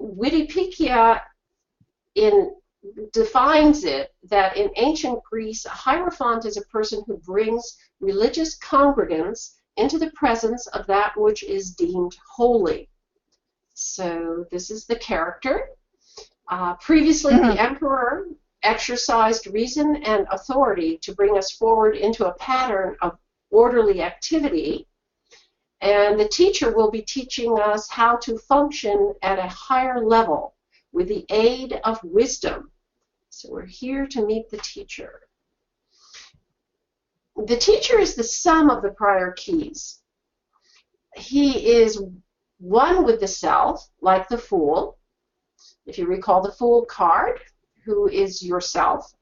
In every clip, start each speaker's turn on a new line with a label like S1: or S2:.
S1: Wikipedia defines it that in ancient Greece, a hierophant is a person who brings religious congregants into the presence of that which is deemed holy. So this is the character. Previously, the emperor exercised reason and authority to bring us forward into a pattern of orderly activity, and the teacher will be teaching us how to function at a higher level with the aid of wisdom. So we're here to meet the teacher. The teacher is the sum of the prior keys. He is one with the self, like the Fool. If you recall the Fool card, who is yourself,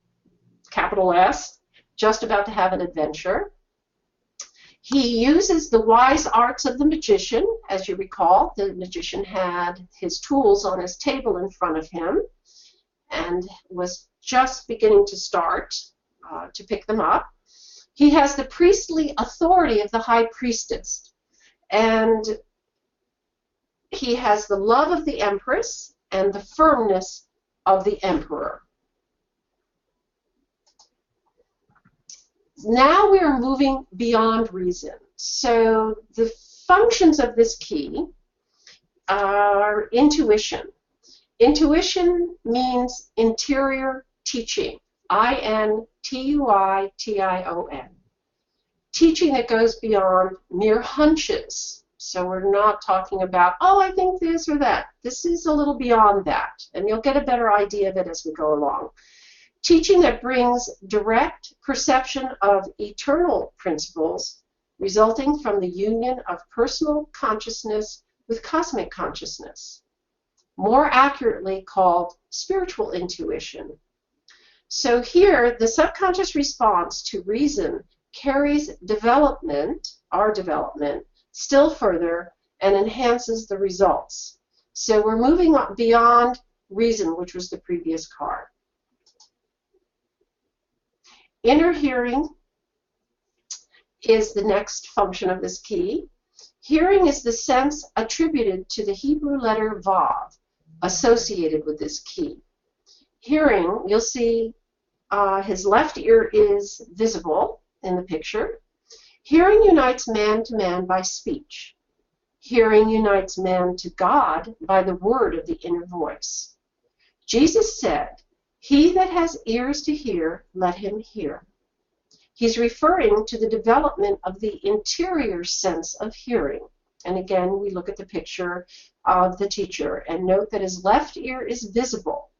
S1: capital S, just about to have an adventure. He uses the wise arts of the magician. As you recall, the magician had his tools on his table in front of him and was just beginning to start to pick them up. He has the priestly authority of the High Priestess, and he has the love of the Empress and the firmness of the Emperor. Now we are moving beyond reason. So the functions of this key are intuition. Intuition means interior teaching. I-N-T-U-I-T-I-O-N. Teaching that goes beyond mere hunches. So we're not talking about, oh, I think this or that. This is a little beyond that, and you'll get a better idea of it as we go along. Teaching that brings direct perception of eternal principles resulting from the union of personal consciousness with cosmic consciousness, more accurately called spiritual intuition. So here, the subconscious response to reason carries development, our development, still further and enhances the results. So we're moving on beyond reason, which was the previous card. Inner hearing is the next function of this key. Hearing is the sense attributed to the Hebrew letter Vav associated with this key. Hearing, you'll see his left ear is visible in the picture. Hearing unites man to man by speech. Hearing unites man to God by the word of the inner voice. Jesus said, "He that has ears to hear, let him hear." He's referring to the development of the interior sense of hearing. And again, we look at the picture of the teacher and note that his left ear is visible,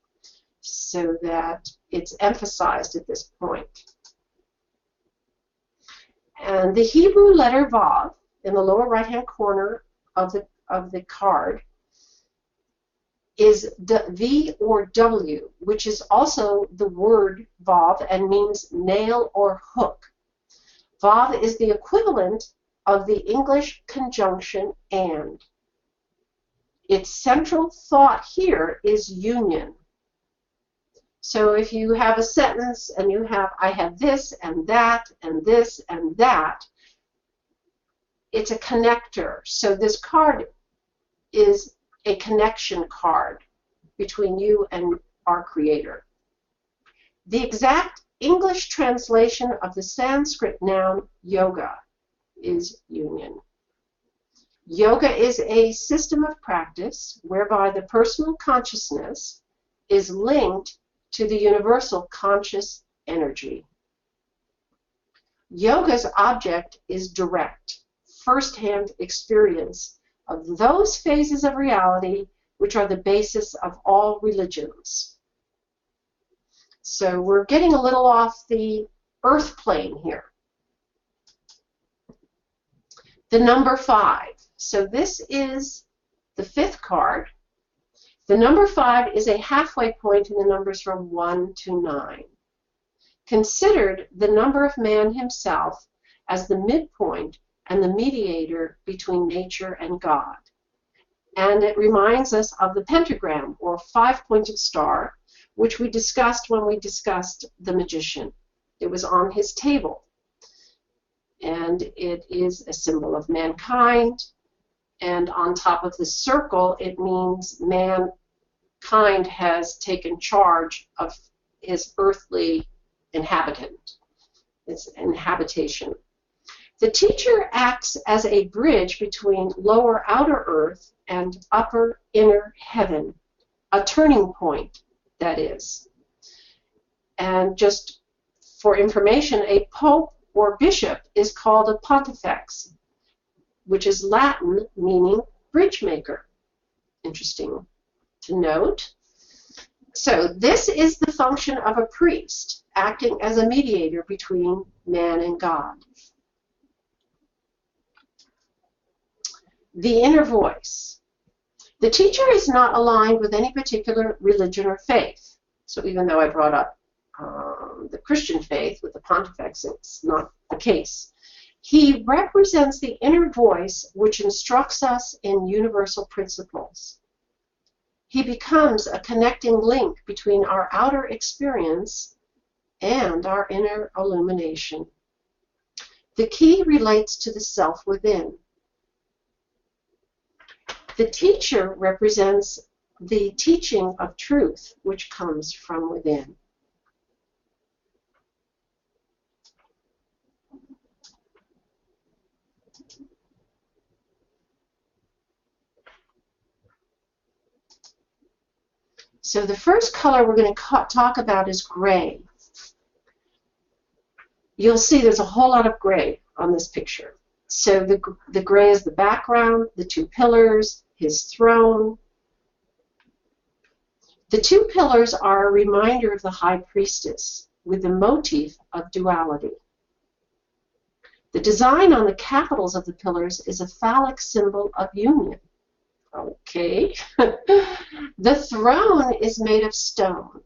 S1: so that it's emphasized at this point. And the Hebrew letter Vav in the lower right-hand corner of the card is V or W, which is also the word Vav and means nail or hook. Vav is the equivalent of the English conjunction and. Its central thought here is union. So if you have a sentence and you have, I have this and that and this and that, it's a connector. So this card is a connection card between you and our Creator. The exact English translation of the Sanskrit noun yoga is union. Yoga is a system of practice whereby the personal consciousness is linked to the universal conscious energy. Yoga's object is direct, first-hand experience of those phases of reality which are the basis of all religions. So we're getting a little off the earth plane here. The number 5. So this is the 5th card. The number 5 is a halfway point in the numbers from 1 to 9. Considered the number of man himself as the midpoint and the mediator between nature and God. And it reminds us of the pentagram, or 5-pointed star, which we discussed when we discussed the magician. It was on his table. And it is a symbol of mankind. And on top of the circle, it means man kind has taken charge of his earthly inhabitant, its inhabitation. The teacher acts as a bridge between lower outer earth and upper inner heaven, a turning point, that is. And just for information, a pope or bishop is called a pontifex, which is Latin meaning bridge maker. Interesting to note. So this is the function of a priest, acting as a mediator between man and God. The inner voice. The teacher is not aligned with any particular religion or faith. So even though I brought up the Christian faith with the pontifex, it's not the case. He represents the inner voice which instructs us in universal principles. He becomes a connecting link between our outer experience and our inner illumination. The key relates to the self within. The teacher represents the teaching of truth which comes from within. So the first color we're going to talk about is gray. You'll see there's a whole lot of gray on this picture. So the gray is the background, the two pillars, his throne. The two pillars are a reminder of the High Priestess with the motif of duality. The design on the capitals of the pillars is a phallic symbol of union. Okay. The throne is made of stone.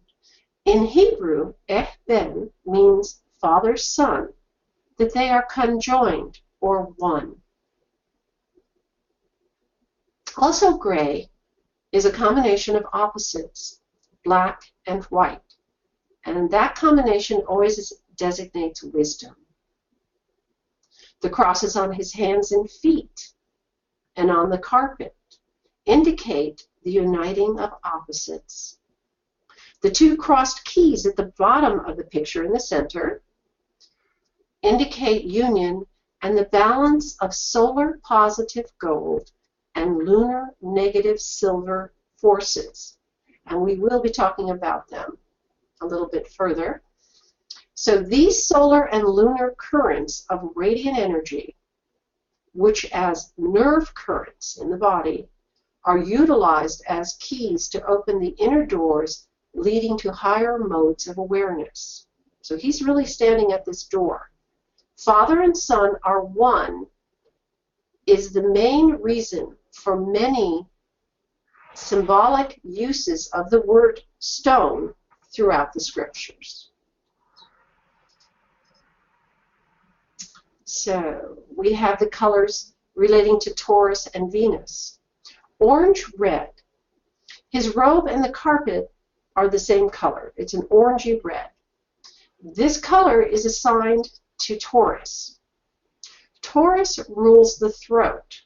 S1: In Hebrew, ben means father's son, that they are conjoined or one. Also gray is a combination of opposites, black and white. And that combination always designates wisdom. The crosses on his hands and feet and on the carpet indicate the uniting of opposites. The two crossed keys at the bottom of the picture in the center indicate union and the balance of solar positive gold and lunar negative silver forces. And we will be talking about them a little bit further. So these solar and lunar currents of radiant energy, which as nerve currents in the body, are utilized as keys to open the inner doors leading to higher modes of awareness. So he's really standing at this door. Father and Son are one is the main reason for many symbolic uses of the word stone throughout the scriptures. So we have the colors relating to Taurus and Venus. Orange, red. His robe and the carpet are the same color. It's an orangey red. This color is assigned to Taurus. Taurus rules the throat,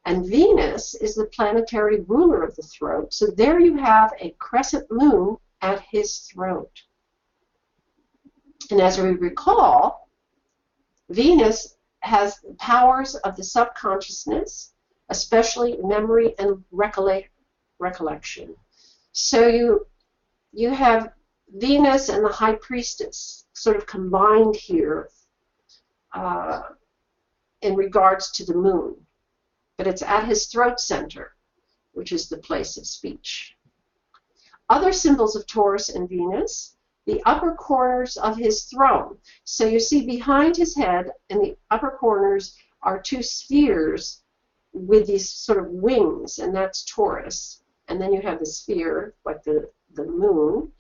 S1: and Venus is the planetary ruler of the throat. So there you have a crescent moon at his throat. And as we recall, Venus has powers of the subconsciousness, especially memory and recollection. So you have Venus and the High Priestess sort of combined here in regards to the moon. But it's at his throat center, which is the place of speech. Other symbols of Taurus and Venus, the upper corners of his throne. So you see behind his head in the upper corners are two spheres with these sort of wings, and that's Taurus. And then you have the sphere, like the moon.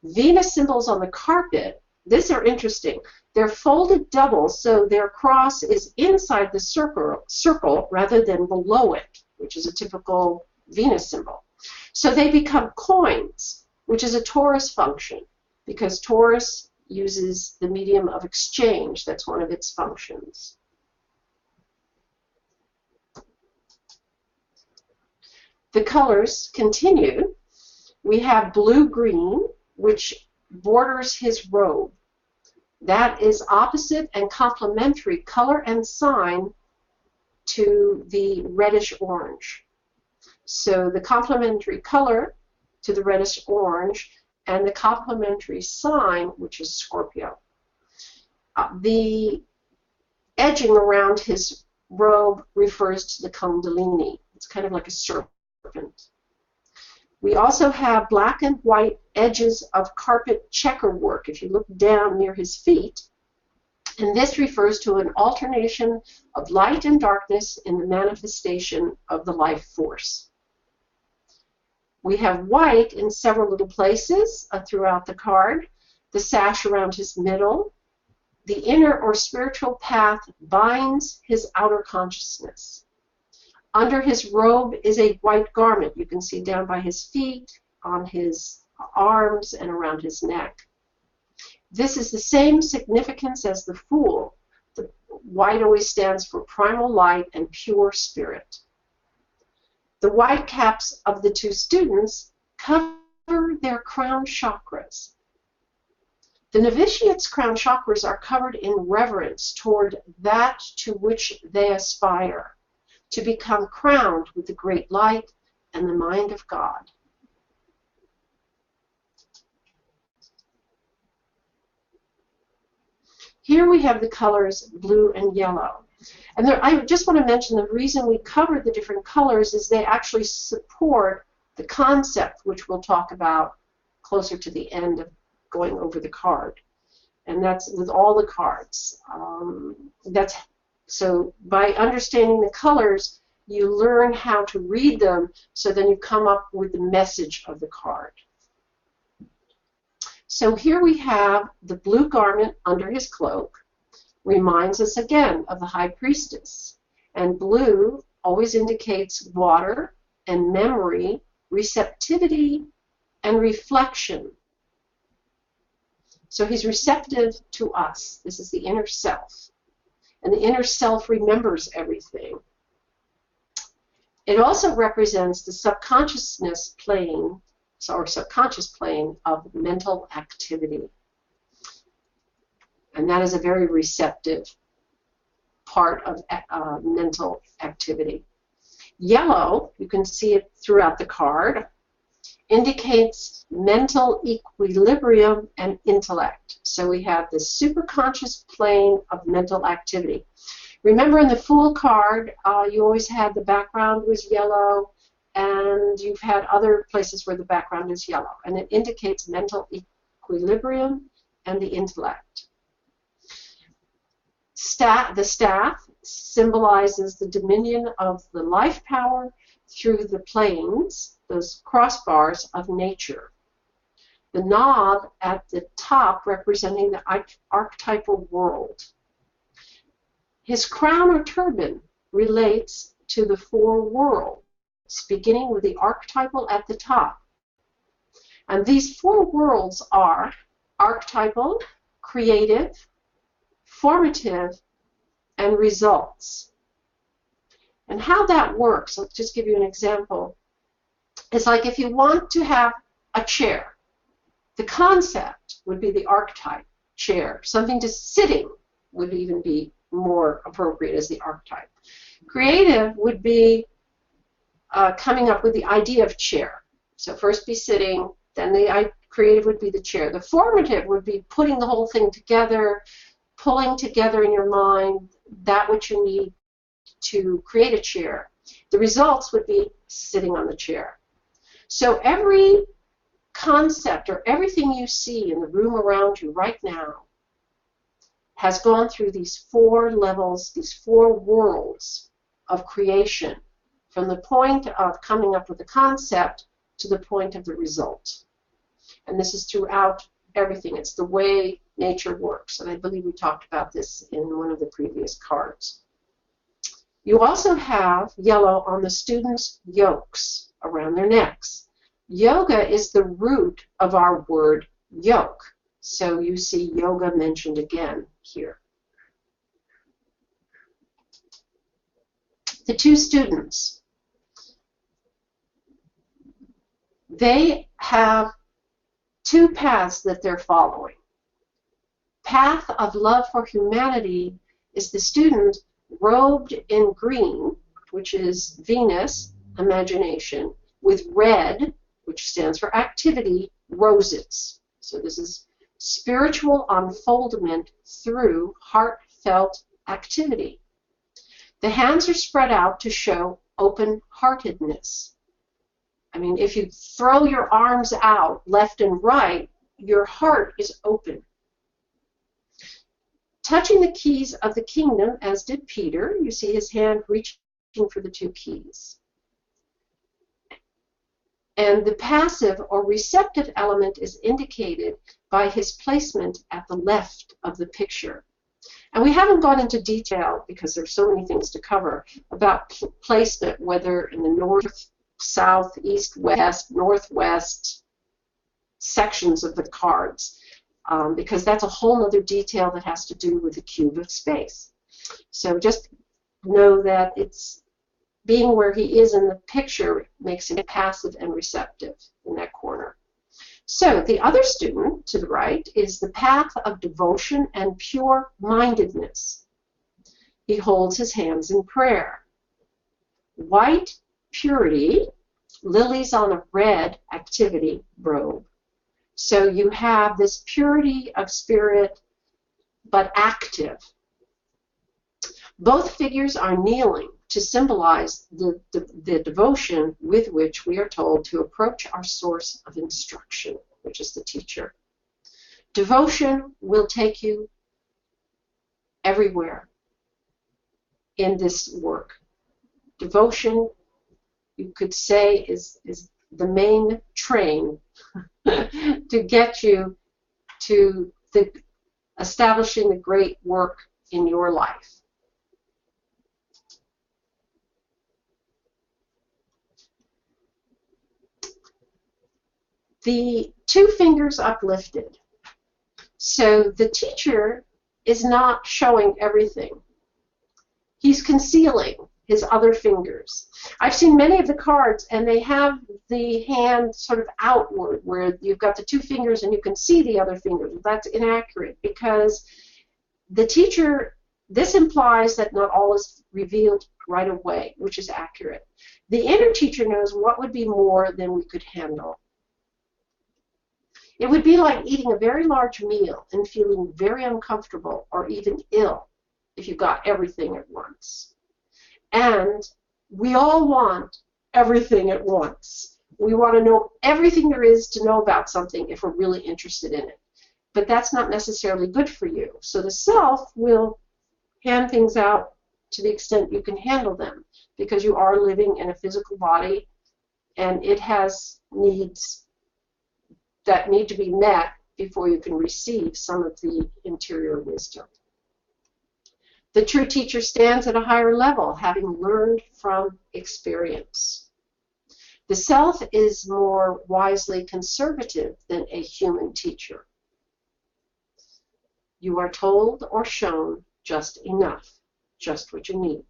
S1: Venus symbols on the carpet, these are interesting. They're folded double, so their cross is inside the circle rather than below it, which is a typical Venus symbol. So they become coins, which is a Taurus function, because Taurus uses the medium of exchange. That's one of its functions. The colors continue. We have blue-green, which borders his robe. That is opposite and complementary color and sign to the reddish-orange. So the complementary color to the reddish-orange and the complementary sign, which is Scorpio. The edging around his robe refers to the Kundalini. It's kind of like a serpent. We also have black and white edges of carpet checker work if you look down near his feet. And this refers to an alternation of light and darkness in the manifestation of the life force. We have white in several little places throughout the card. The sash around his middle. The inner or spiritual path binds his outer consciousness. Under his robe is a white garment. You can see down by his feet, on his arms, and around his neck. This is the same significance as the Fool. The white always stands for primal light and pure spirit. The white caps of the two students cover their crown chakras. The novitiate's crown chakras are covered in reverence toward that to which they aspire, to become crowned with the great light and the mind of God. Here we have the colors blue and yellow. And there, I just want to mention the reason we covered the different colors is they actually support the concept, which we'll talk about closer to the end of going over the card. And that's with all the cards. So by understanding the colors, you learn how to read them, so then you come up with the message of the card. So here we have the blue garment under his cloak. Reminds us again of the High Priestess. And blue always indicates water and memory, receptivity, and reflection. So he's receptive to us. This is the inner self. And the inner self remembers everything. It also represents the subconsciousness plane, or subconscious plane of mental activity. And that is a very receptive part of mental activity. Yellow, you can see it throughout the card, indicates mental equilibrium and intellect. So we have the superconscious plane of mental activity. Remember in the Fool card, you always had the background was yellow, and you've had other places where the background is yellow. And it indicates mental equilibrium and the intellect. The staff symbolizes the dominion of the life power through the planes, those crossbars of nature. The knob at the top representing the archetypal world. His crown or turban relates to the four worlds, beginning with the archetypal at the top. And these four worlds are archetypal, creative, formative, and results. And how that works, I'll just give you an example. It's like if you want to have a chair, the concept would be the archetype chair. Something to sitting would even be more appropriate as the archetype. Creative would be coming up with the idea of chair. So first be sitting, then the creative would be the chair. The formative would be putting the whole thing together, pulling together in your mind that which you need to create a chair. The results would be sitting on the chair. So every concept or everything you see in the room around you right now has gone through these four levels, these four worlds of creation, from the point of coming up with a concept to the point of the result. And this is throughout everything. It's the way nature works. And I believe we talked about this in one of the previous cards. You also have yellow on the students' yokes around their necks. Yoga is the root of our word yoke. So you see yoga mentioned again here. The two students. They have two paths that they're following. Path of love for humanity is the student robed in green, which is Venus, imagination, with red, which stands for activity, roses. So this is spiritual unfoldment through heartfelt activity. The hands are spread out to show open-heartedness. I mean, if you throw your arms out left and right, your heart is open. Touching the keys of the kingdom, as did Peter, you see his hand reaching for the two keys. And the passive or receptive element is indicated by his placement at the left of the picture. And we haven't gone into detail, because there's so many things to cover, about placement, whether in the north, south, east, west, northwest sections of the cards, because that's a whole other detail that has to do with the cube of space. So just know that it's being where he is in the picture makes him passive and receptive in that corner. So the other student to the right is the path of devotion and pure-mindedness. He holds his hands in prayer. White purity, lilies on a red activity robe. So you have this purity of spirit, but active. Both figures are kneeling to symbolize the devotion with which we are told to approach our source of instruction, which is the teacher. Devotion will take you everywhere in this work. Devotion, you could say, is the main train to get you to establishing the great work in your life. The two fingers uplifted. So the teacher is not showing everything. He's concealing his other fingers. I've seen many of the cards, and they have the hand sort of outward, where you've got the two fingers and you can see the other fingers. That's inaccurate, because the teacher, this implies that not all is revealed right away, which is accurate. The inner teacher knows what would be more than we could handle. It would be like eating a very large meal and feeling very uncomfortable or even ill if you got everything at once. And we all want everything at once. We want to know everything there is to know about something if we're really interested in it. But that's not necessarily good for you. So the self will hand things out to the extent you can handle them, because you are living in a physical body, and it has needs that need to be met before you can receive some of the interior wisdom. The true teacher stands at a higher level, having learned from experience. The self is more wisely conservative than a human teacher. You are told or shown just enough, just what you need.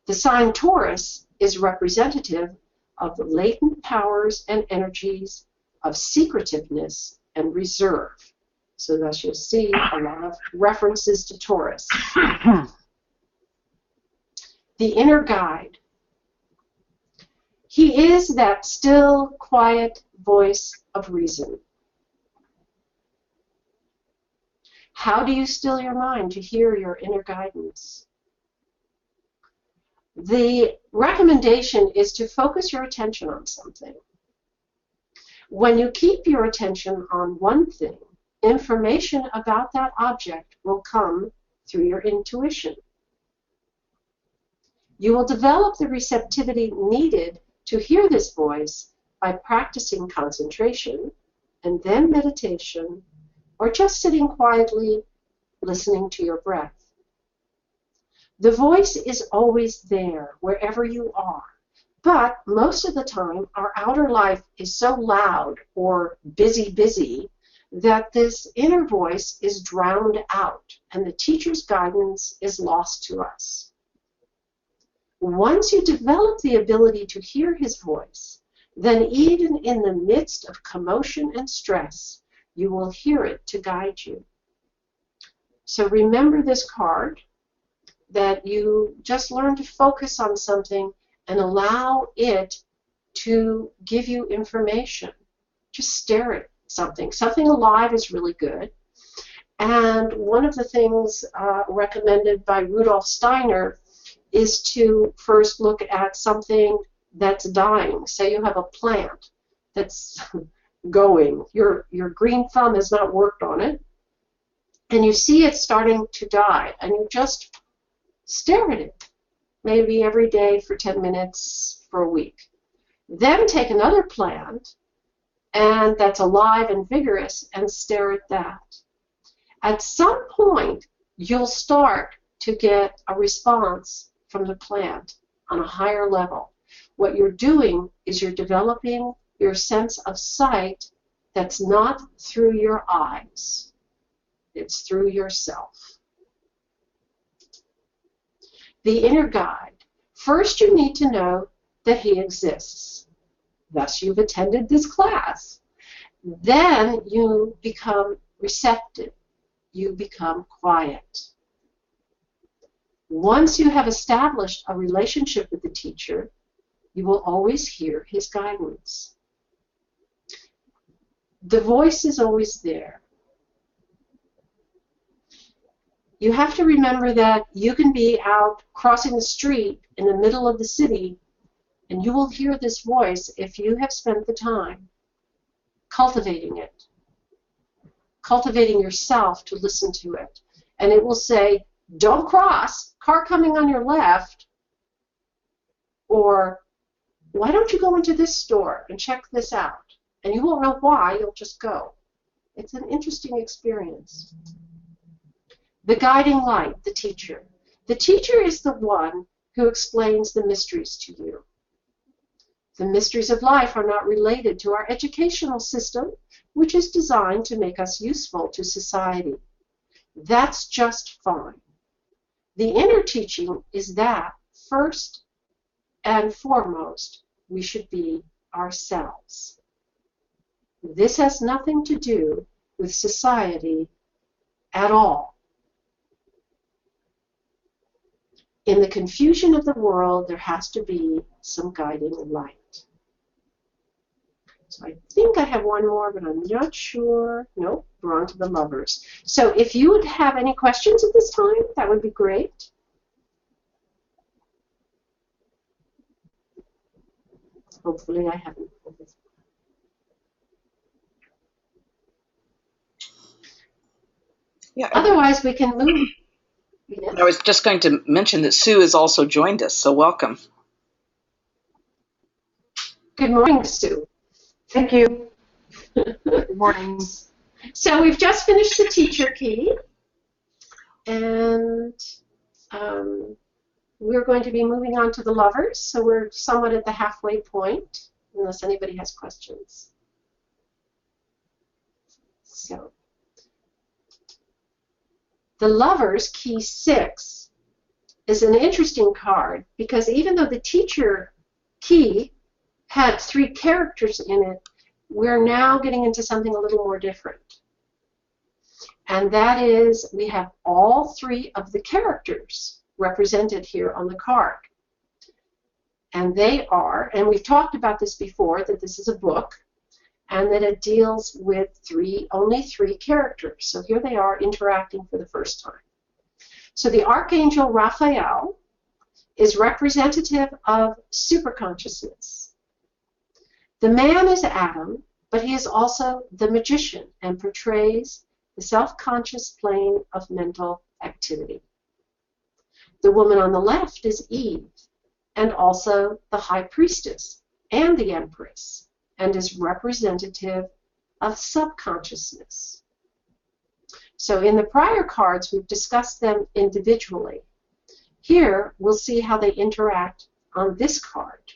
S1: The sign Taurus is representative of the latent powers and energies of secretiveness and reserve. So thus you'll see a lot of references to Taurus. The inner guide. He is that still, quiet voice of reason. How do you still your mind to hear your inner guidance? The recommendation is to focus your attention on something. When you keep your attention on one thing, information about that object will come through your intuition. You will develop the receptivity needed to hear this voice by practicing concentration and then meditation, or just sitting quietly listening to your breath. The voice is always there wherever you are. But most of the time, our outer life is so loud or busy that this inner voice is drowned out, and the teacher's guidance is lost to us. Once you develop the ability to hear his voice, then even in the midst of commotion and stress, you will hear it to guide you. So remember this card, that you just learn to focus on something and allow it to give you information. Just stare at something. Something alive is really good. And one of the things recommended by Rudolf Steiner is to first look at something that's dying. Say you have a plant that's going. Your green thumb has not worked on it, and you see it starting to die, and you just stare at it, maybe every day for 10 minutes for a week. Then take another plant, and that's alive and vigorous, and stare at that. At some point, you'll start to get a response from the plant on a higher level. What you're doing is you're developing your sense of sight that's not through your eyes. It's through yourself. The inner guide. First, you need to know that he exists. Thus, you've attended this class. Then you become receptive. You become quiet. Once you have established a relationship with the teacher, you will always hear his guidance. The voice is always there. You have to remember that you can be out crossing the street in the middle of the city, and you will hear this voice if you have spent the time cultivating it, cultivating yourself to listen to it. And it will say, don't cross, car coming on your left, or why don't you go into this store and check this out? And you won't know why, you'll just go. It's an interesting experience. The guiding light, the teacher. The teacher is the one who explains the mysteries to you. The mysteries of life are not related to our educational system, which is designed to make us useful to society. That's just fine. The inner teaching is that, first and foremost, we should be ourselves. This has nothing to do with society at all. In the confusion of the world, there has to be some guiding light. So I think I have one more, but I'm not sure. Nope, we're on to the lovers. So if you would have any questions at this time, that would be great. Hopefully I haven't.
S2: Yeah.
S1: Otherwise, we can move. Yes.
S2: I was just going to mention that Sue has also joined us, so welcome.
S1: Good morning, Sue.
S3: Thank you. Good morning.
S1: So we've just finished the teacher key, and we're going to be moving on to the lovers, so we're somewhat at the halfway point, unless anybody has questions. So the lovers, key 6, is an interesting card because even though the teacher key had 3 characters in it, we're now getting into something a little more different. And that is, we have all 3 of the characters represented here on the card. And they are, and we've talked about this before, that this is a book, and that it deals with only three characters. So here they are interacting for the first time. So the Archangel Raphael is representative of superconsciousness. The man is Adam, but he is also the magician and portrays the self-conscious plane of mental activity. The woman on the left is Eve, and also the High Priestess and the Empress, and is representative of subconsciousness. So in the prior cards, we've discussed them individually. Here, we'll see how they interact on this card.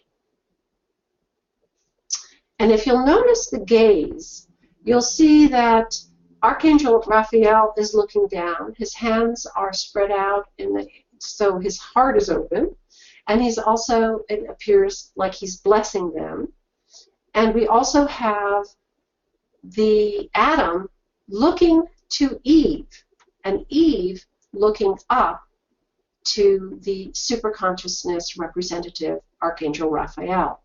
S1: And if you'll notice the gaze, you'll see that Archangel Raphael is looking down. His hands are spread out, so his heart is open. And he's also, it appears like he's blessing them. And we also have the Adam looking to Eve, and Eve looking up to the superconsciousness representative, Archangel Raphael.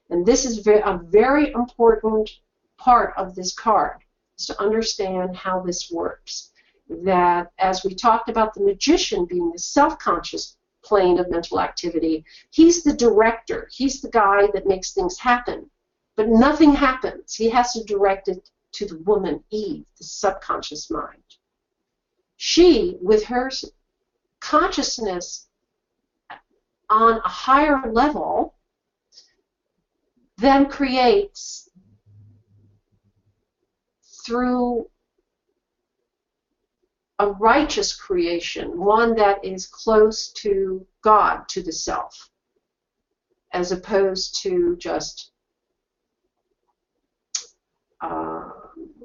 S1: And this is a very important part of this card, is to understand how this works. That as we talked about the magician being the self-conscious plane of mental activity, he's the director, he's the guy that makes things happen. But nothing happens. He has to direct it to the woman, Eve, the subconscious mind. She, with her consciousness on a higher level, then creates through a righteous creation, one that is close to God, to the self, as opposed to just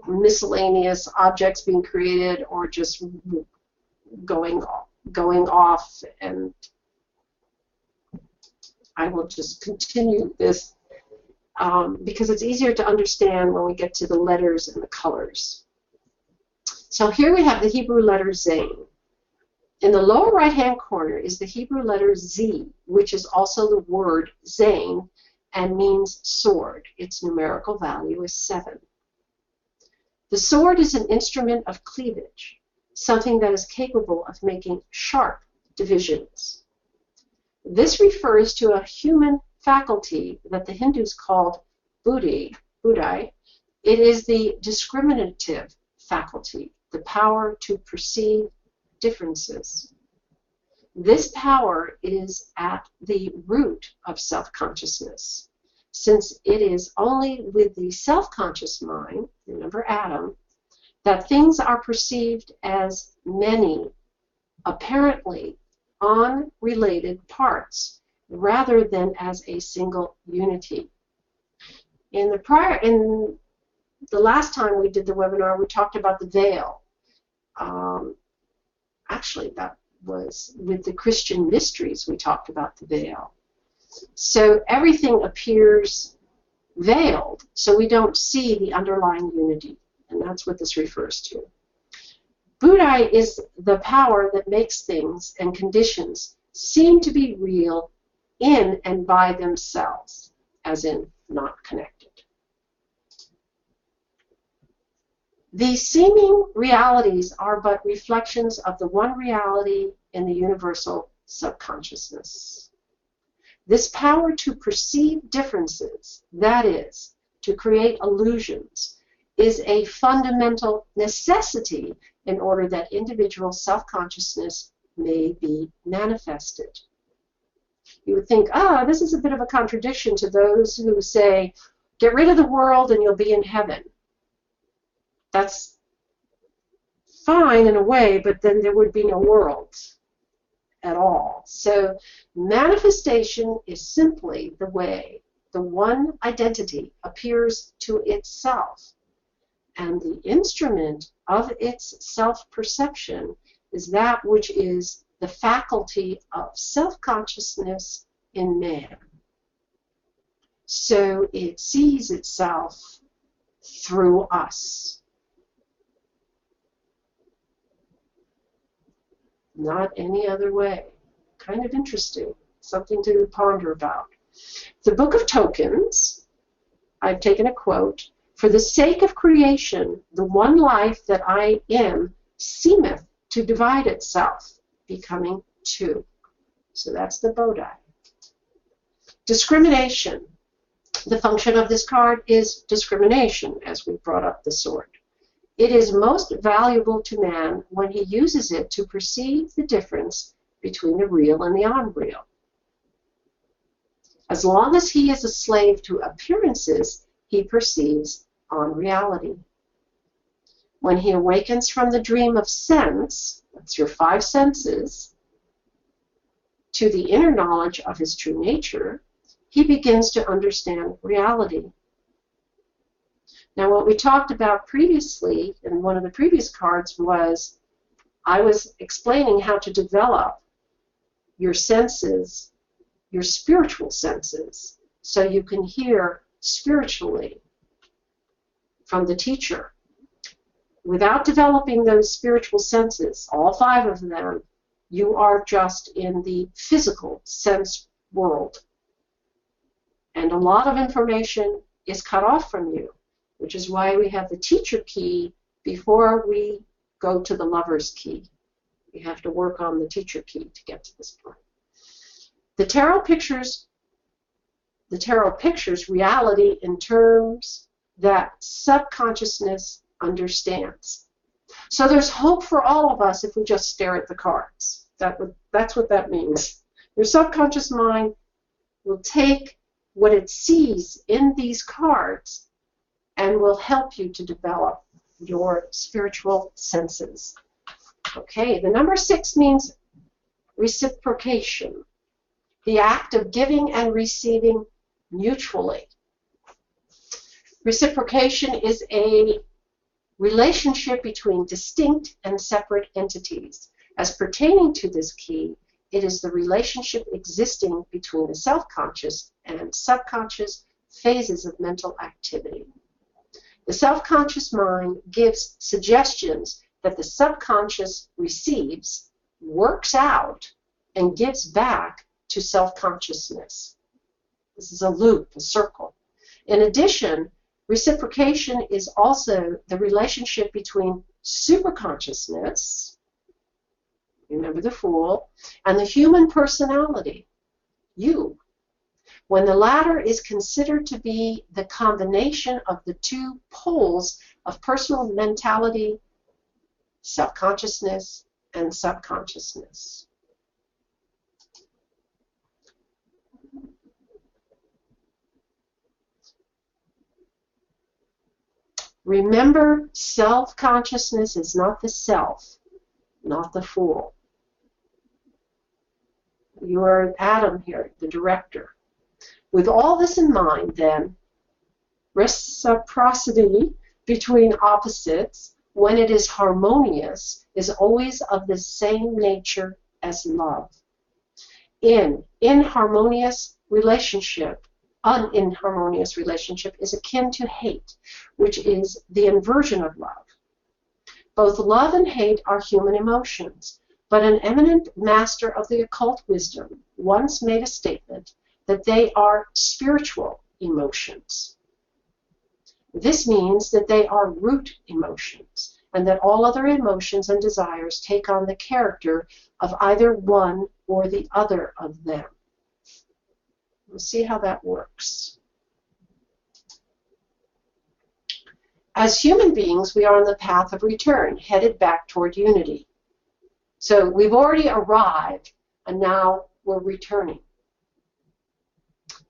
S1: miscellaneous objects being created, or just going off. And I will just continue this because it's easier to understand when we get to the letters and the colors. So here we have the Hebrew letter Zayn. In the lower right-hand corner is the Hebrew letter Z, which is also the word Zayn and means sword. Its numerical value is 7. The sword is an instrument of cleavage, something that is capable of making sharp divisions. This refers to a human faculty that the Hindus called buddhi. It is the discriminative faculty, the power to perceive differences. This power is at the root of self-consciousness, since it is only with the self-conscious mind, remember Adam, that things are perceived as many, apparently unrelated parts, rather than as a single unity. In the last time we did the webinar, we talked about the veil. Actually, that was with the Christian mysteries we talked about the veil. So everything appears veiled, so we don't see the underlying unity, and that's what this refers to. Buddhi is the power that makes things and conditions seem to be real in and by themselves, as in not connected. These seeming realities are but reflections of the one reality in the universal subconsciousness. This power to perceive differences, that is, to create illusions, is a fundamental necessity in order that individual self-consciousness may be manifested. You would think, this is a bit of a contradiction to those who say, get rid of the world and you'll be in heaven. That's fine in a way, but then there would be no world at all. So manifestation is simply the way the one identity appears to itself, and the instrument of its self-perception is that which is the faculty of self-consciousness in man. So it sees itself through us. Not any other way. Kind of interesting. Something to ponder about. The Book of Tokens, I've taken a quote, "For the sake of creation, the one life that I am seemeth to divide itself, becoming two." So that's the Bodhi. Discrimination. The function of this card is discrimination, as we brought up the sword. It is most valuable to man when he uses it to perceive the difference between the real and the unreal. As long as he is a slave to appearances, he perceives unreality. When he awakens from the dream of sense, that's your 5 senses, to the inner knowledge of his true nature, he begins to understand reality. Now, what we talked about previously in one of the previous cards was I was explaining how to develop your senses, your spiritual senses, so you can hear spiritually from the teacher. Without developing those spiritual senses, all 5 of them, you are just in the physical sense world. And a lot of information is cut off from you, which is why we have the teacher key before we go to the lover's key. We have to work on the teacher key to get to this point. The tarot pictures reality in terms that subconsciousness understands. So there's hope for all of us if we just stare at the cards. That's what that means. Your subconscious mind will take what it sees in these cards and will help you to develop your spiritual senses. Okay, the number 6 means reciprocation, the act of giving and receiving mutually. Reciprocation is a relationship between distinct and separate entities. As pertaining to this key, it is the relationship existing between the self-conscious and subconscious phases of mental activity. The self-conscious mind gives suggestions that the subconscious receives, works out, and gives back to self-consciousness. This is a loop, a circle. In addition, reciprocation is also the relationship between superconsciousness, remember the Fool, and the human personality, you. When the latter is considered to be the combination of the 2 poles of personal mentality, self-consciousness, and subconsciousness. Remember, self-consciousness is not the self, not the Fool. You are Adam here, the director. With all this in mind, then, reciprocity between opposites, when it is harmonious, is always of the same nature as love. An inharmonious relationship is akin to hate, which is the inversion of love. Both love and hate are human emotions, but an eminent master of the occult wisdom once made a statement that they are spiritual emotions. This means that they are root emotions, and that all other emotions and desires take on the character of either one or the other of them. We'll see how that works. As human beings, we are on the path of return, headed back toward unity. So we've already arrived, and now we're returning.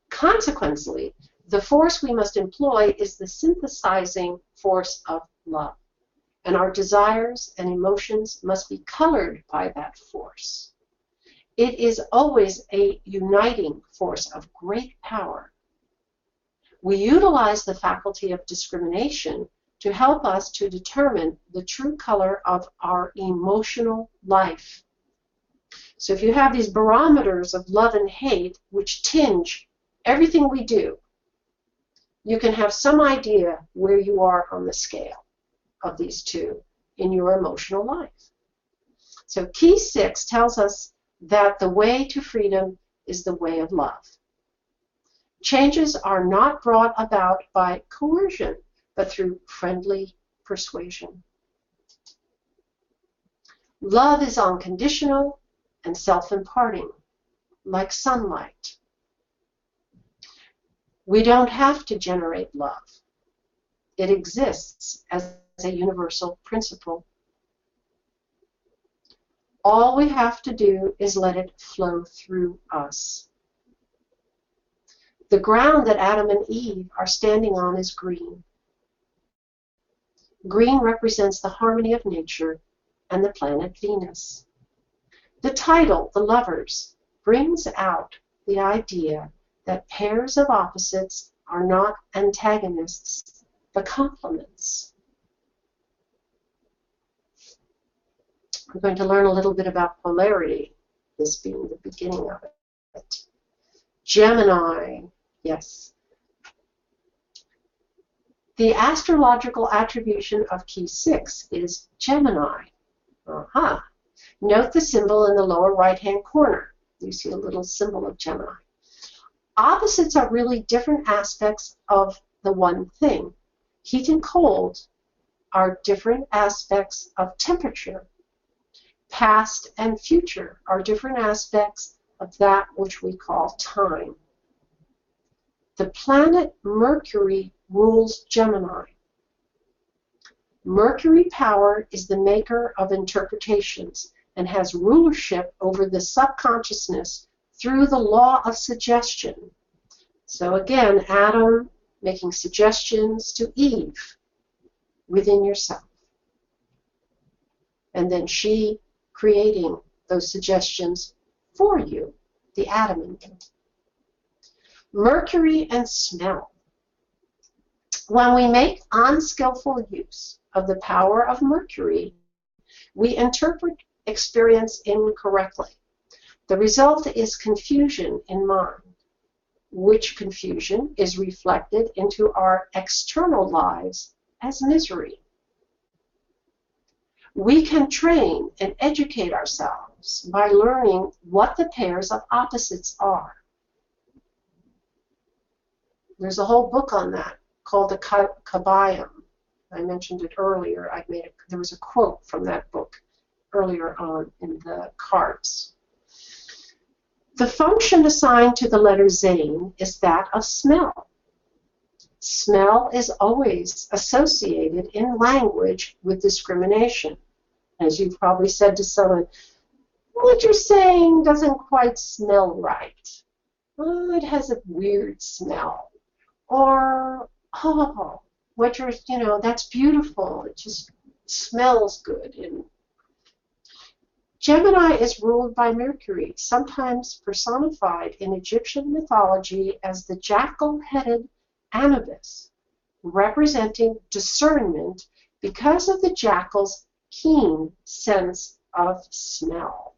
S1: Consequently, the force we must employ is the synthesizing force of love, and our desires and emotions must be colored by that force. It is always a uniting force of great power. We utilize the faculty of discrimination to help us to determine the true color of our emotional life. So if you have these barometers of love and hate which tinge everything we do, you can have some idea where you are on the scale of these 2 in your emotional life. So key 6 tells us that the way to freedom is the way of love. Changes are not brought about by coercion, but through friendly persuasion. Love is unconditional and self-imparting, like sunlight. We don't have to generate love. It exists as a universal principle. All we have to do is let it flow through us. The ground that Adam and Eve are standing on is green. Green represents the harmony of nature and the planet Venus. The title, The Lovers, brings out the idea that pairs of opposites are not antagonists, but complements. We're going to learn a little bit about polarity, this being the beginning of it. Gemini, yes. The astrological attribution of key 6 is Gemini. Note the symbol in the lower right-hand corner. You see a little symbol of Gemini. Opposites are really different aspects of the one thing. Heat and cold are different aspects of temperature. Past and future are different aspects of that which we call time. The planet Mercury rules Gemini. Mercury power is the maker of interpretations and has rulership over the subconsciousness through the law of suggestion. So again, Adam making suggestions to Eve within yourself. And then she creating those suggestions for you, the Adam in you. Mercury and smell. When we make unskillful use of the power of Mercury, we interpret experience incorrectly. The result is confusion in mind, which confusion is reflected into our external lives as misery. We can train and educate ourselves by learning what the pairs of opposites are. There's a whole book on that called the Kabayam. I mentioned it earlier. There was a quote from that book earlier on in the cards. The function assigned to the letter Zain is that of smell. Smell is always associated in language with discrimination. As you've probably said to someone, what you're saying doesn't quite smell right. Oh, it has a weird smell. Or, oh, what you're, that's beautiful. It just smells good. And Gemini is ruled by Mercury, sometimes personified in Egyptian mythology as the jackal-headed Anubis, representing discernment because of the jackal's keen sense of smell.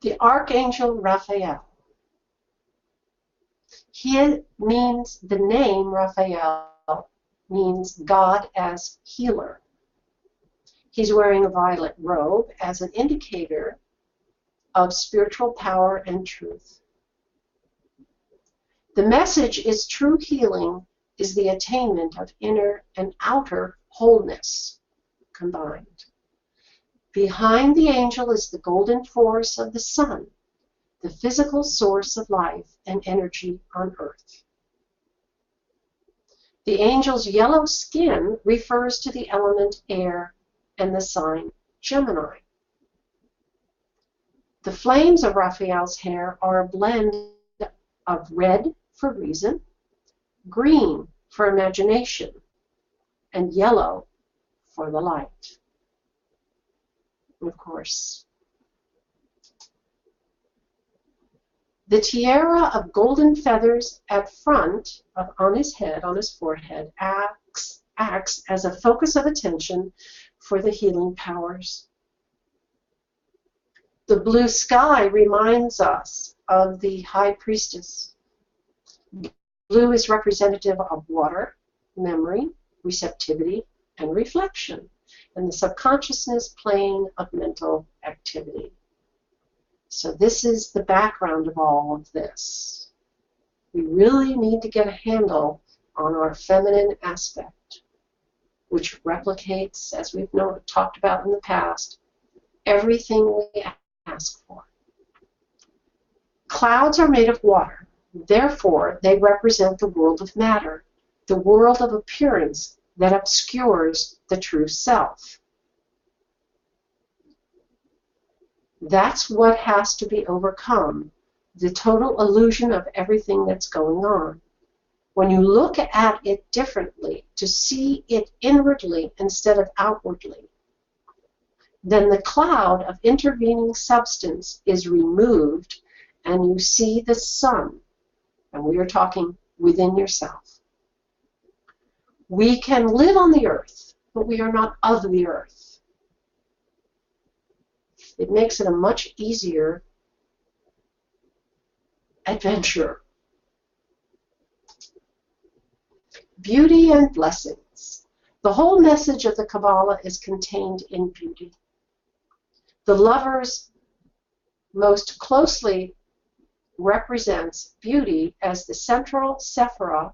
S1: The Archangel Raphael. The name Raphael means God as healer. He's wearing a violet robe as an indicator of spiritual power and truth. The message is true healing is the attainment of inner and outer wholeness combined. Behind the angel is the golden force of the sun, the physical source of life and energy on earth. The angel's yellow skin refers to the element air and the sign Gemini. The flames of Raphael's hair are a blend of red for reason, green for imagination, and yellow for the light. And of course, the tiara of golden feathers at front on his head, on his forehead, acts as a focus of attention for the healing powers. The blue sky reminds us of the High Priestess. Blue is representative of water, memory, receptivity, and reflection, and the subconsciousness plane of mental activity. So this is the background of all of this. We really need to get a handle on our feminine aspect, which replicates, as we've talked about in the past, everything we ask for. Clouds are made of water. Therefore, they represent the world of matter, the world of appearance that obscures the true self. That's what has to be overcome, the total illusion of everything that's going on. When you look at it differently, to see it inwardly instead of outwardly, then the cloud of intervening substance is removed and you see the sun. And we are talking within yourself. We can live on the earth, but we are not of the earth. It makes it a much easier adventure beauty and blessings. The whole message of the Kabbalah is contained in beauty. The lovers most closely represents beauty as the central sephira,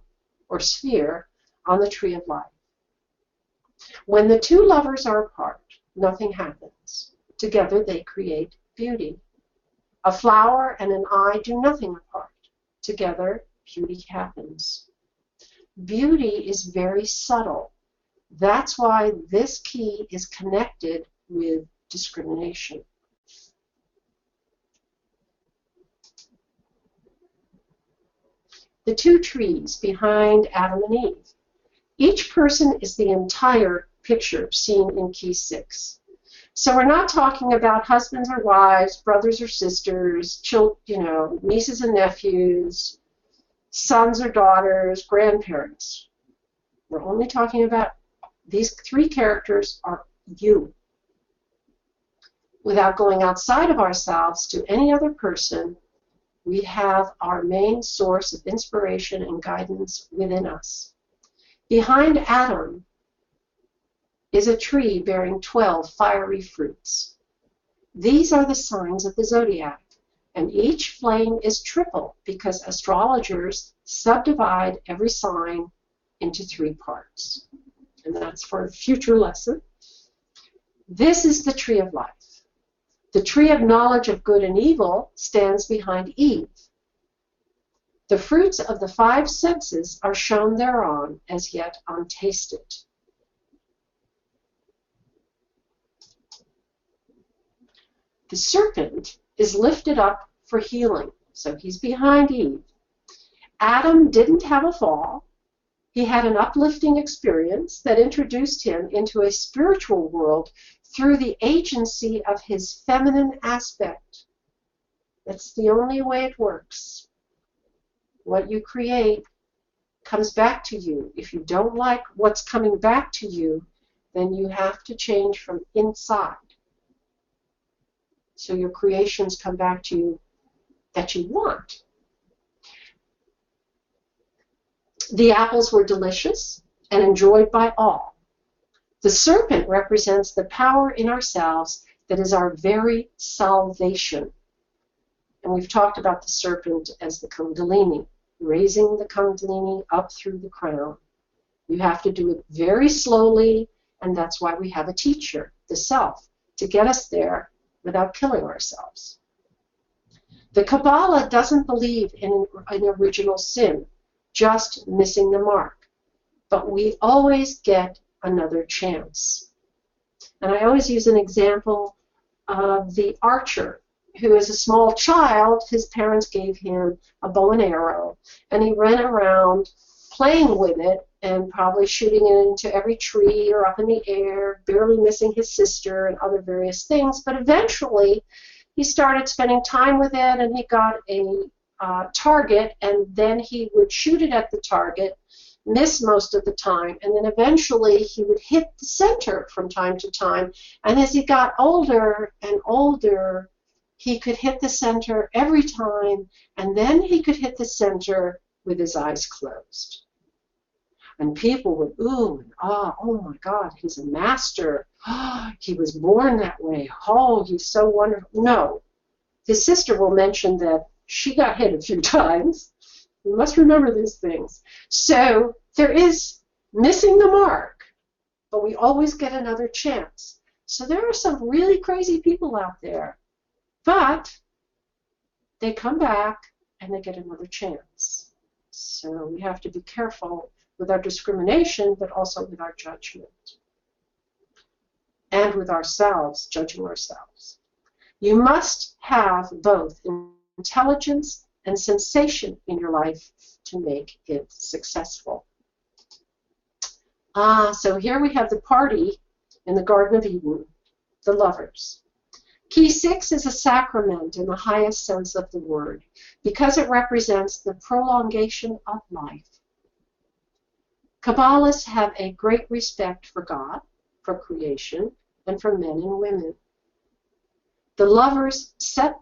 S1: or sphere, on the tree of life. When the two lovers are apart, nothing happens. Together they create beauty. A flower and an eye do nothing apart. Together, beauty happens. Beauty is very subtle. That's why this key is connected with discrimination. The two trees behind Adam and Eve. Each person is the entire picture seen in Key 6. So we're not talking about husbands or wives, brothers or sisters, children, nieces and nephews, sons or daughters, grandparents. We're only talking about these three characters are you. Without going outside of ourselves to any other person, we have our main source of inspiration and guidance within us. Behind Adam is a tree bearing 12 fiery fruits. These are the signs of the zodiac, and each flame is triple because astrologers subdivide every sign into 3 parts. And that's for a future lesson. This is the tree of life. The tree of knowledge of good and evil stands behind Eve. The fruits of the 5 senses are shown thereon as yet untasted. The serpent is lifted up for healing, so he's behind Eve. Adam didn't have a fall. He had an uplifting experience that introduced him into a spiritual world through the agency of his feminine aspect. That's the only way it works. What you create comes back to you. If you don't like what's coming back to you, then you have to change from inside. So your creations come back to you that you want. The apples were delicious and enjoyed by all. The serpent represents the power in ourselves that is our very salvation. And we've talked about the serpent as the kundalini, raising the kundalini up through the crown. You have to do it very slowly, and that's why we have a teacher, the self, to get us there without killing ourselves. The Kabbalah doesn't believe in an original sin, just missing the mark. But we always get another chance. And I always use an example of the archer who, as a small child, his parents gave him a bow and arrow, and he ran around playing with it and probably shooting it into every tree or up in the air, barely missing his sister and other various things. But eventually, he started spending time with it, and he got a target, and then he would shoot it at the target, miss most of the time, and then eventually he would hit the center from time to time. And as he got older and older, he could hit the center every time, and then he could hit the center with his eyes closed. And people would ooh and ah, oh my God, he's a master. He was born that way. Oh, he's so wonderful. No. His sister will mention that she got hit a few times. You must remember these things. So there is missing the mark, but we always get another chance. So there are some really crazy people out there, but they come back and they get another chance. So we have to be careful with our discrimination, but also with our judgment. And with ourselves, judging ourselves. You must have both intelligence and sensation in your life to make it successful. So here we have the party in the Garden of Eden, the lovers. Key 6 is a sacrament in the highest sense of the word because it represents the prolongation of life. Kabbalists have a great respect for God, for creation, and for men and women. The lovers set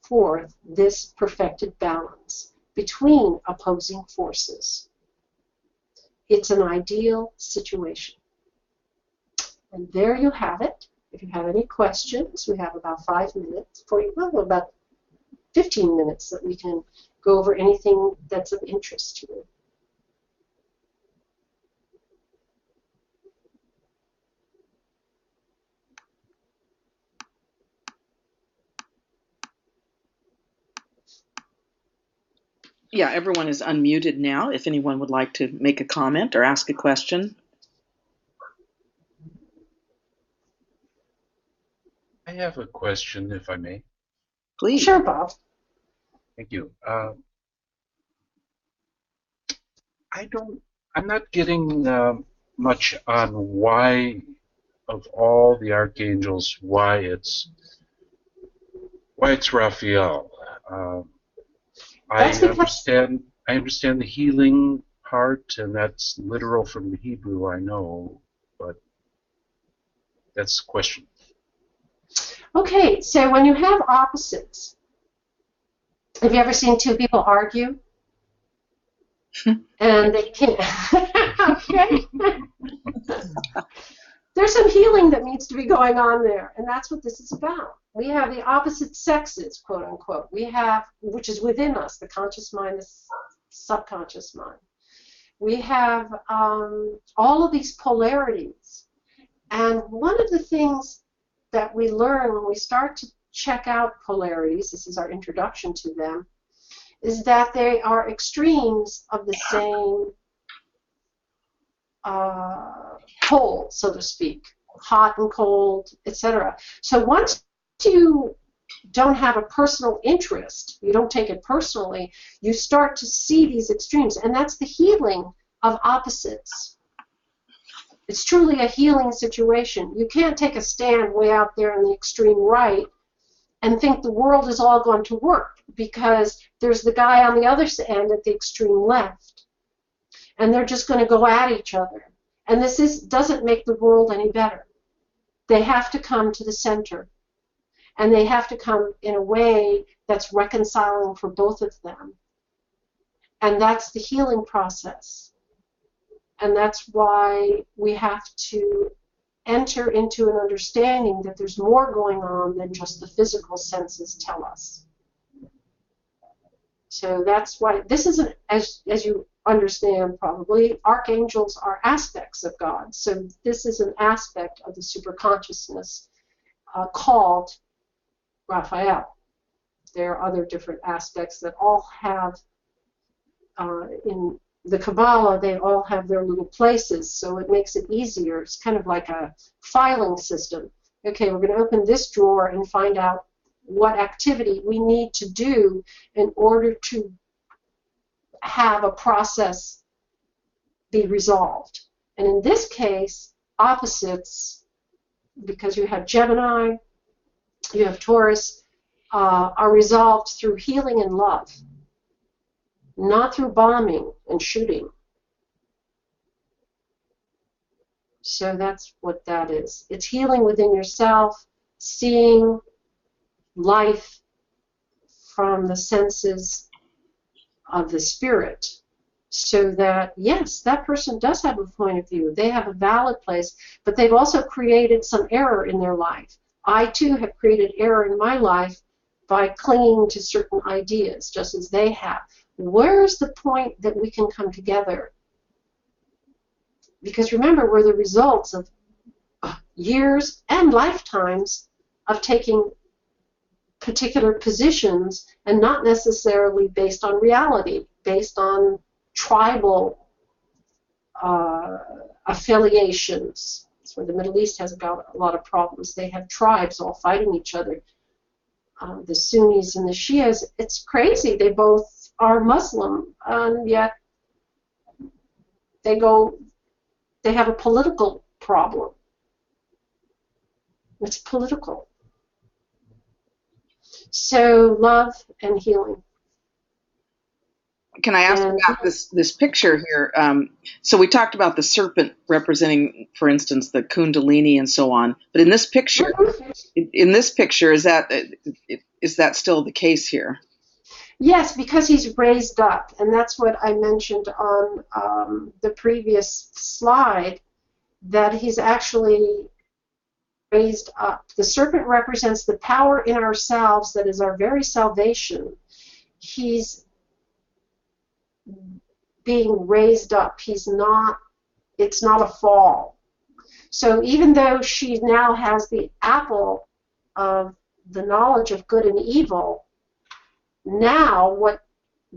S1: forth this perfected balance between opposing forces. It's an ideal situation. And there you have it. If you have any questions, we have about 5 minutes for you. Well, about 15 minutes that we can go over anything that's of interest to you.
S2: Yeah, everyone is unmuted now. If anyone would like to make a comment or ask a question.
S4: I have a question, if I may.
S2: Please.
S1: Sure, Bob.
S4: Thank you. I'm not getting much on why, of all the archangels, why it's Raphael. I understand the healing part, and that's literal from the Hebrew, I know, but that's the question.
S1: Okay, so when you have opposites, have you ever seen two people argue? And they can't. Okay. There's some healing that needs to be going on there, and that's what this is about. We have the opposite sexes, quote unquote. We have, which is within us, the conscious mind, the subconscious mind. We have all of these polarities. And one of the things that we learn when we start to check out polarities, this is our introduction to them, is that they are extremes of the same pole, so to speak, hot and cold, etc. So once you don't have a personal interest, you don't take it personally, you start to see these extremes, and that's the healing of opposites. It's truly a healing situation. You can't take a stand way out there in the extreme right and think the world is all going to work, because there's the guy on the other end at the extreme left, and they're just going to go at each other. And this doesn't make the world any better. They have to come to the center, and they have to come in a way that's reconciling for both of them. And that's the healing process. And that's why we have to enter into an understanding that there's more going on than just the physical senses tell us. So that's why this isn't, as you understand probably, archangels are aspects of God. So this is an aspect of the superconsciousness called Raphael. There are other different aspects that all have, in the Kabbalah, they all have their little places, so it makes it easier. It's kind of like a filing system. Okay, we're going to open this drawer and find out what activity we need to do in order to have a process be resolved. And in this case, opposites, because you have Gemini, you have Taurus, are resolved through healing and love, not through bombing and shooting. So that's what that is. It's healing within yourself, seeing life from the senses of the spirit, so that, yes, that person does have a point of view. They have a valid place, but they've also created some error in their life. I, too, have created error in my life by clinging to certain ideas, just as they have. Where's the point that we can come together? Because remember, we're the results of years and lifetimes of taking particular positions, and not necessarily based on reality, based on tribal affiliations. That's where the Middle East has got a lot of problems. They have tribes all fighting each other. The Sunnis and the Shias, it's crazy. They both are Muslim, and yet they have a political problem. It's political. So love and healing.
S2: Can I ask about this picture here? So we talked about the serpent representing, for instance, the Kundalini and so on. But in this picture, is that still the case here?
S1: Yes, because he's raised up, and that's what I mentioned on the previous slide, that he's actually raised up. The serpent represents the power in ourselves that is our very salvation. He's being raised up. It's not a fall. So even though she now has the apple of the knowledge of good and evil, now what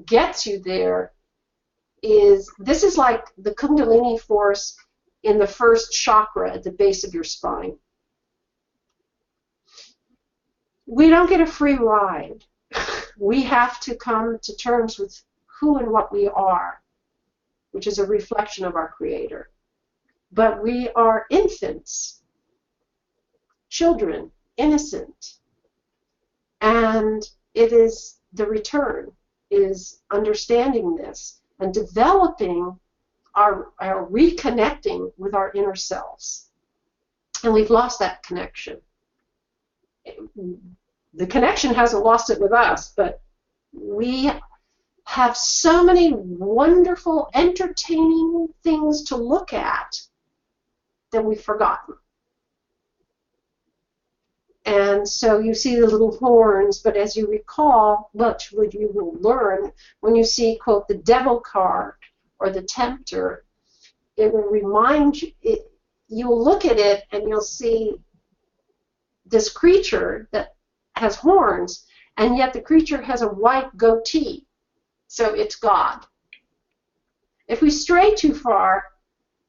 S1: gets you there is, this is like the Kundalini force in the first chakra at the base of your spine. We don't get a free ride. We have to come to terms with who and what we are, which is a reflection of our Creator. But we are infants, children, innocent, and it is the return, is understanding this and developing our reconnecting with our inner selves. And we've lost that connection. The connection hasn't lost it with us, but we have so many wonderful, entertaining things to look at that we've forgotten. And so you see the little horns, but as you recall, much what you will learn when you see, quote, the devil card or the tempter, it will remind you, you'll look at it and you'll see this creature that has horns, and yet the creature has a white goatee. So it's God. If we stray too far,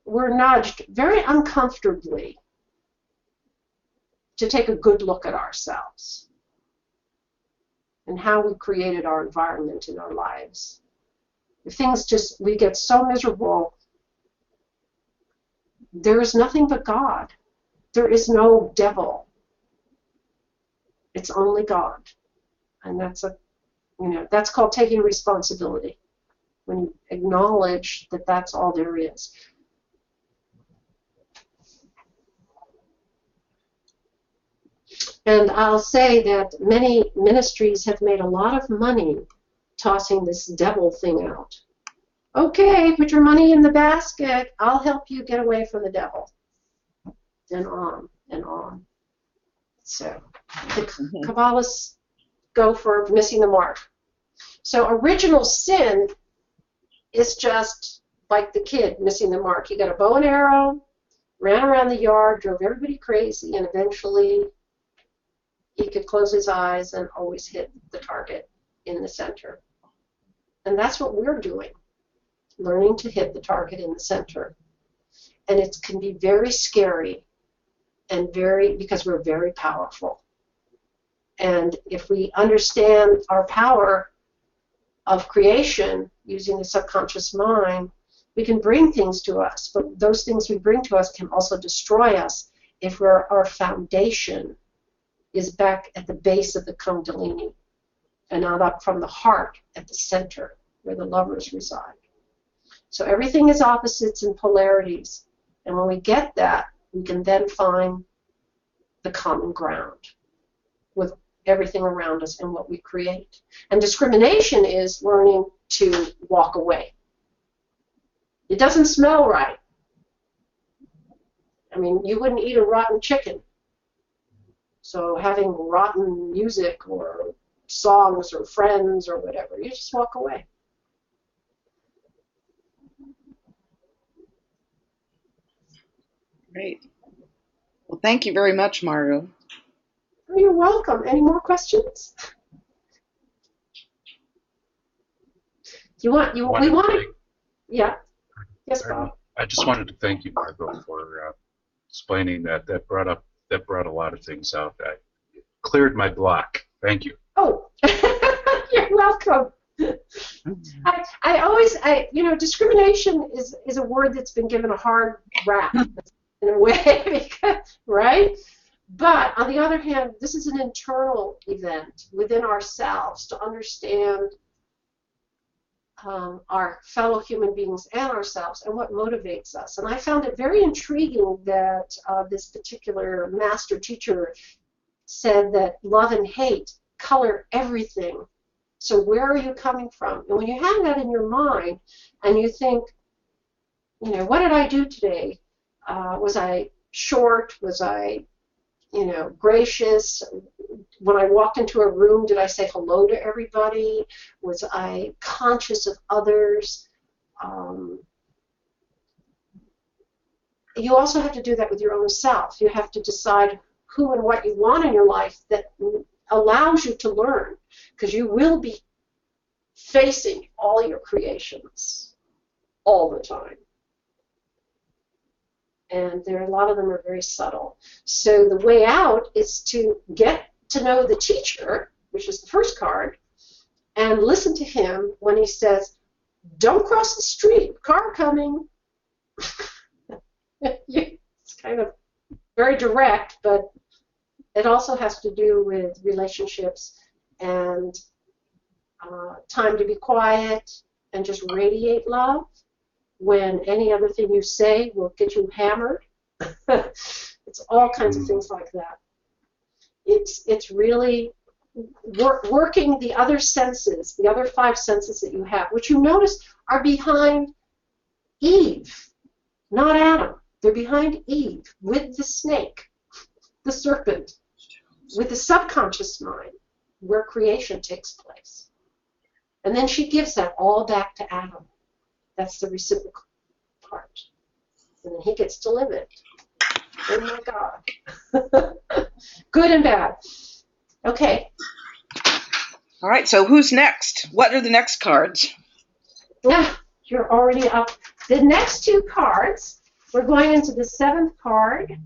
S1: we're nudged very uncomfortably to take a good look at ourselves and how we created our environment in our lives. If things just, we get so miserable, there is nothing but God. There is no devil. It's only God. And that's that's called taking responsibility, when you acknowledge that that's all there is. And I'll say that many ministries have made a lot of money tossing this devil thing out. Okay, put your money in the basket. I'll help you get away from the devil. And on and on. So the Kabbalists go for missing the mark. So original sin is just like the kid missing the mark. He got a bow and arrow, ran around the yard, drove everybody crazy, and eventually he could close his eyes and always hit the target in the center. And that's what we're doing, learning to hit the target in the center. And it can be very scary, and because we're very powerful. And if we understand our power of creation using the subconscious mind, we can bring things to us. But those things we bring to us can also destroy us if our foundation is back at the base of the Kundalini and not up from the heart at the center where the lovers reside. So everything is opposites and polarities. And when we get that, we can then find the common ground with everything around us and what we create. And discrimination is learning to walk away. It doesn't smell right. I mean, you wouldn't eat a rotten chicken. So having rotten music or songs or friends or whatever, you just walk away.
S2: Great. Well, thank you very much, Maru.
S1: Oh, you're welcome. Any more questions? We want to. Yeah. Yes, Bob.
S4: I just wanted to thank you, Margot, for explaining that. That brought a lot of things out. That cleared my block. Thank you.
S1: Oh, you're welcome. I always, discrimination is a word that's been given a hard rap in a way, right? But on the other hand, this is an internal event within ourselves to understand our fellow human beings and ourselves and what motivates us. And I found it very intriguing that this particular master teacher said that love and hate color everything So where are you coming from? And when you have that in your mind and you think, you know, what did I do today? Was I short? Was I, you know, gracious? When I walked into a room, did I say hello to everybody? Was I conscious of others? You also have to do that with your own self. You have to decide who and what you want in your life that allows you to learn, because you will be facing all your creations all the time. And a lot of them are very subtle. So the way out is to get to know the teacher, which is the first card, and listen to him when he says, don't cross the street, car coming. It's kind of very direct, but it also has to do with relationships and time to be quiet and just radiate love when any other thing you say will get you hammered. It's all kinds of things like that. It's really working the other senses, the other 5 senses that you have, which you notice are behind Eve, not Adam. They're behind Eve with the snake, the serpent, with the subconscious mind where creation takes place. And then she gives that all back to Adam. That's the reciprocal part. And then he gets to live it. Oh my God. Good and bad. Okay.
S2: All right, so who's next? What are the next cards?
S1: Yeah, you're already up. The next 2 cards, we're going into the 7th card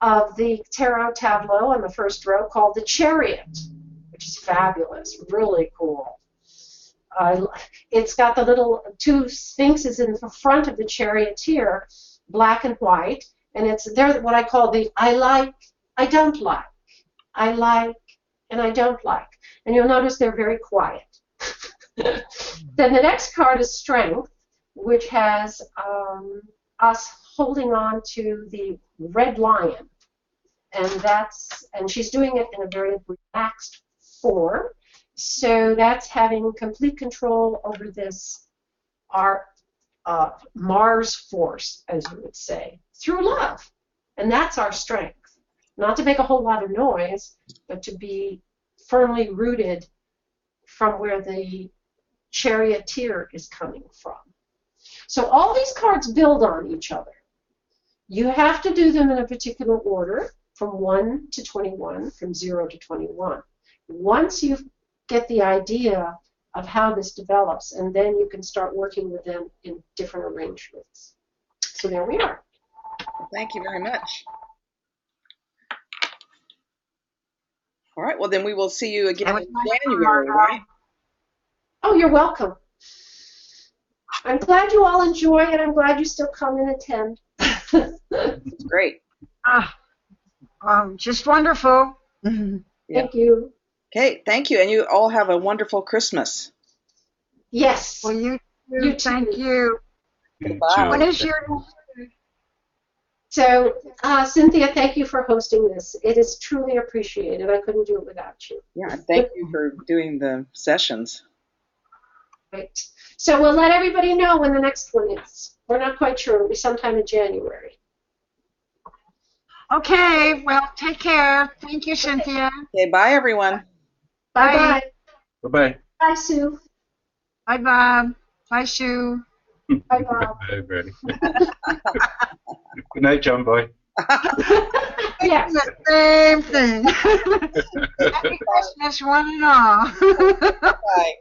S1: of the tarot tableau on the first row, called the Chariot, which is fabulous, really cool. It's got the little 2 sphinxes in the front of the charioteer, black and white, and they're what I call the I like, I don't like, I like, and I don't like. And you'll notice they're very quiet. Then the next card is Strength, which has us holding on to the red lion, and she's doing it in a very relaxed form. So that's having complete control over this, our Mars force, as you would say, through love. And that's our strength. Not to make a whole lot of noise, but to be firmly rooted from where the charioteer is coming from. So all these cards build on each other. You have to do them in a particular order, from 1 to 21, from 0 to 21. Once you get the idea of how this develops, and then you can start working with them in different arrangements. So there we are.
S2: Thank you very much. All right, well then we will see you again in January, right?
S1: Oh, you're welcome. I'm glad you all enjoy it. I'm glad you still come and attend.
S2: It's great.
S3: Just wonderful.
S1: Thank you.
S2: Okay, thank you, and you all have a wonderful Christmas.
S1: Yes.
S3: Well, you
S1: You
S3: too. Thank you.
S2: Bye.
S3: When is your...
S1: So, Cynthia, thank you for hosting this. It is truly appreciated. I couldn't do it without you.
S2: Yeah, thank you for doing the sessions.
S1: Right. So we'll let everybody know when the next one is. We're not quite sure. It'll be sometime in January.
S3: Okay, well, take care. Thank you, Cynthia.
S2: Okay, bye everyone.
S1: Bye-bye.
S4: Bye-bye.
S1: Bye, Sue.
S3: Bye, Bob. Bye, Sue.
S1: Bye, Bob.
S4: Bye, Betty. Good night, John Boy.
S1: Yes.
S3: The same thing. Happy Christmas, one and all.
S2: Bye.